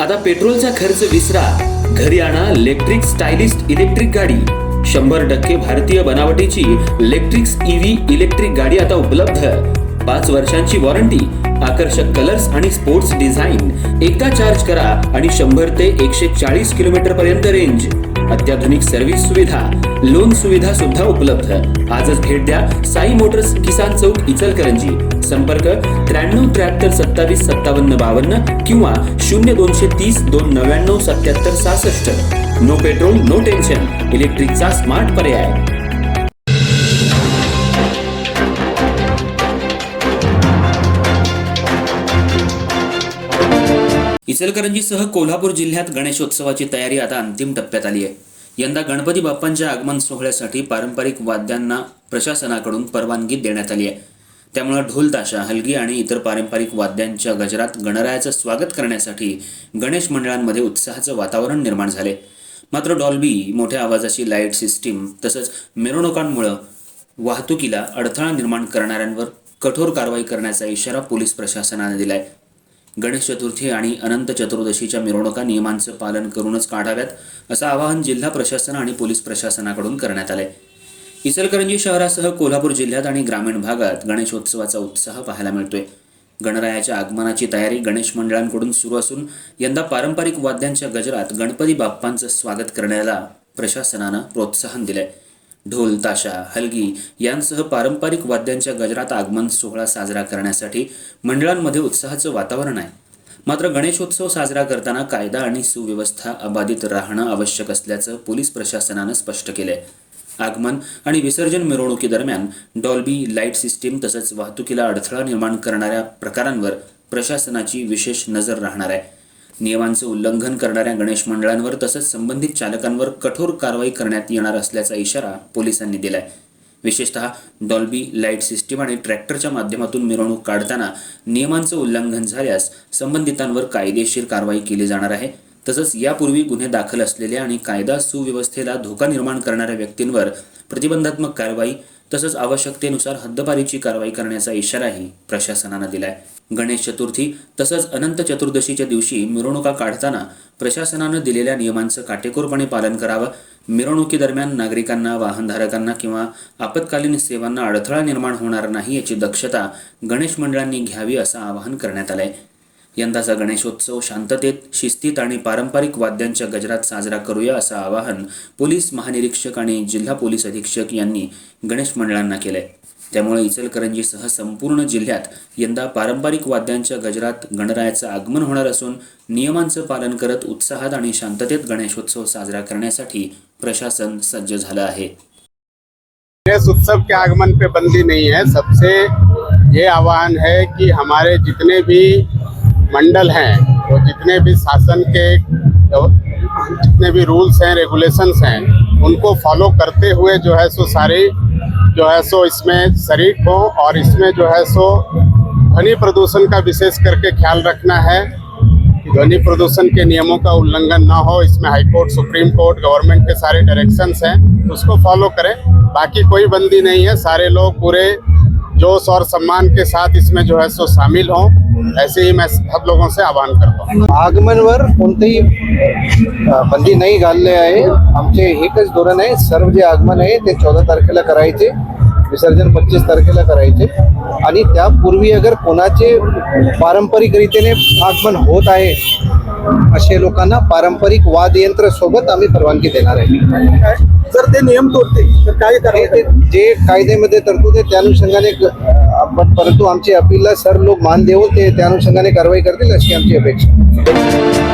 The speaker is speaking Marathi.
आता पेट्रोलचा खर्च विसरा, घरी आणा इलेक्ट्रिक स्टायलिस्ट इलेक्ट्रिक गाडी। 100% भारतीय बनावटीची इलेक्ट्रिक्स ईव्ही इलेक्ट्रिक गाडी आता उपलब्ध। 5 वर्षांची वॉरंटी, आकर्षक कलर्स आणि स्पोर्ट्स डिझाइन। एकदा चार्ज करा आणि 100 ते 140 किलोमीटर पर्यंत रेंज। अत्याधुनिक सर्व्हिस सुविधा, लोन सुविधा सुद्धा उपलब्ध। आजच भेट द्या साई मोटर्स, किसान चौक, इचलकरंजी। संपर्क 93 73 27 57 52 किंवा 0230 299 77 66। नो पेट्रोल नो टेन्शन, इलेक्ट्रिकचा स्मार्ट पर्याय। इचलकरंजीसह कोल्हापूर जिल्ह्यात गणेशोत्सवाची तयारी आता अंतिम टप्प्यात आली आहे। यंदा गणपती बाप्पांच्या आगमन सोहळ्यासाठी पारंपरिक वाद्यांना प्रशासनाकडून परवानगी देण्यात आली आहे। त्यामुळे ढोल ताशा, हलगी आणि इतर पारंपरिक वाद्यांच्या गजरात गणरायाचं स्वागत करण्यासाठी गणेश मंडळांमध्ये उत्साहाचं वातावरण निर्माण झाले। मात्र डॉल्बी, मोठ्या आवाजाची लाईट सिस्टीम तसंच मिरवणुकांमुळे वाहतुकीला अडथळा निर्माण करणाऱ्यांवर कठोर कारवाई करण्याचा इशारा पोलीस प्रशासनाने दिलाय। गणेश चतुर्थी आणि अनंत चतुर्दशीच्या मिरवणुका नियमांचं पालन करूनच काढाव्यात, असं आवाहन जिल्हा प्रशासन आणि पोलीस प्रशासनाकडून करण्यात आलंय। इचलकरंजी शहरासह कोल्हापूर जिल्ह्यात आणि ग्रामीण भागात गणेशोत्सवाचा उत्साह पाहायला मिळतोय। गणरायाच्या आगमनाची तयारी गणेश मंडळांकडून सुरू असून यंदा पारंपरिक वाद्यांच्या गजरात गणपती बाप्पांचं स्वागत करण्याला प्रशासनानं प्रोत्साहन दिलंय। ढोल ताशा, हलगी यांसह पारंपरिक वाद्यांच्या गजरात आगमन सोहळा साजरा करण्यासाठी मंडळांमध्ये उत्साहाचं वातावरण आहे। मात्र गणेशोत्सव साजरा करताना कायदा आणि सुव्यवस्था अबाधित राहणं आवश्यक असल्याचं पोलीस प्रशासनानं स्पष्ट केलंय। आगमन आणि विसर्जन मिरवणुकीदरम्यान डॉल्बी, लाईट सिस्टीम तसंच वाहतुकीला अडथळा निर्माण करणाऱ्या प्रकारांवर प्रशासनाची विशेष नजर राहणार आहे। नियमांचं उल्लंघन करणाऱ्या गणेश मंडळांवर तसंच संबंधित चालकांवर कठोर कारवाई करण्यात येणार असल्याचा इशारा पोलिसांनी दिलाय। विशेषतः डॉल्बी, लाईट सिस्टीम आणि ट्रॅक्टरच्या माध्यमातून मिरवणूक काढताना नियमांचं उल्लंघन झाल्यास संबंधितांवर कायदेशीर कारवाई केली जाणार आहे। तसंच यापूर्वी गुन्हे दाखल असलेल्या आणि कायदा सुव्यवस्थेला धोका निर्माण करणाऱ्या व्यक्तींवर प्रतिबंधात्मक कारवाई तसंच आवश्यकतेनुसार हद्दपारीची कारवाई करण्याचा इशाराही प्रशासनानं दिलाय। गणेश चतुर्थी तसंच अनंत चतुर्दशीच्या दिवशी मिरवणुका काढताना प्रशासनानं दिलेल्या नियमांचं काटेकोरपणे पालन करावं। मिरवणुकीदरम्यान नागरिकांना, वाहनधारकांना किंवा आपत्कालीन सेवांना अडथळा निर्माण होणार नाही याची दक्षता गणेश मंडळांनी घ्यावी असं आवाहन करण्यात आलंय। यंदाचा गणेशोत्सव शांततेत, शिस्तीत आणि पारंपरिक वाद्यांच्या गजरात साजरा करूया असं आवाहन पोलीस महानिरीक्षक आणि जिल्हा पोलीस अधीक्षक यांनी गणेश मंडळांना केलंय। त्यामुळे इचलकरंजीसह संपूर्ण जिल्ह्यात यंदा पारंपरिक वाद्यांच्या गजरात गणरायाचं आगमन होणार असून नियमांचं पालन करत उत्साहात आणि शांततेत गणेशोत्सव साजरा करण्यासाठी प्रशासन सज्ज झालं आहे। गणेश उत्सव के आगमन पे बंदी नहीं है। सबसे ये आह्वान है कि हमारे जितने भी मंडल हैं, वो जितने भी शासन के जितने भी रूल्स हैं, रेगुलेशंस हैं, उनको फॉलो करते हुए जो है सो सारे जो है सो इसमें शरीक हो और इसमें जो है सो ध्वनि प्रदूषण का विशेष करके ख्याल रखना है कि ध्वनि प्रदूषण के नियमों का उल्लंघन ना हो। इसमें हाई कोर्ट, सुप्रीम कोर्ट, गवर्नमेंट के सारे डायरेक्शंस हैं, उसको फॉलो करें। बाकी कोई बंदी नहीं है। सारे लोग पूरे जोश और सम्मान के साथ इसमें जो है सो शामिल हों, ऐसे ही मैं सब लोगों से आवाहन करता हूँ। आगमनवर कोणतेही बंदी नाही घालले आहे। आमचे एकच धोरण आहे, सर्व जे आगमन आहे ते 14 तारखेला करायचे, विसर्जन 25 तारखेला करायचे आणि त्यापूर्वी अगर कोणाचे पारंपरिक रीतीने आगमन होत आहे असे लोकांना पारंपरिक वाद्ययंत्र सोबत आम्ही परवानगी देणार आहे। जर ते नियम तोडते तर काय करायचे? जे कायद्यामध्ये तरतूद आहे त्या अनुषंगाने परंतु आमची अपीलला सर्व लोक मान देऊन ते त्या अनुषंगाने कारवाई करतील अशी आमची अपेक्षा।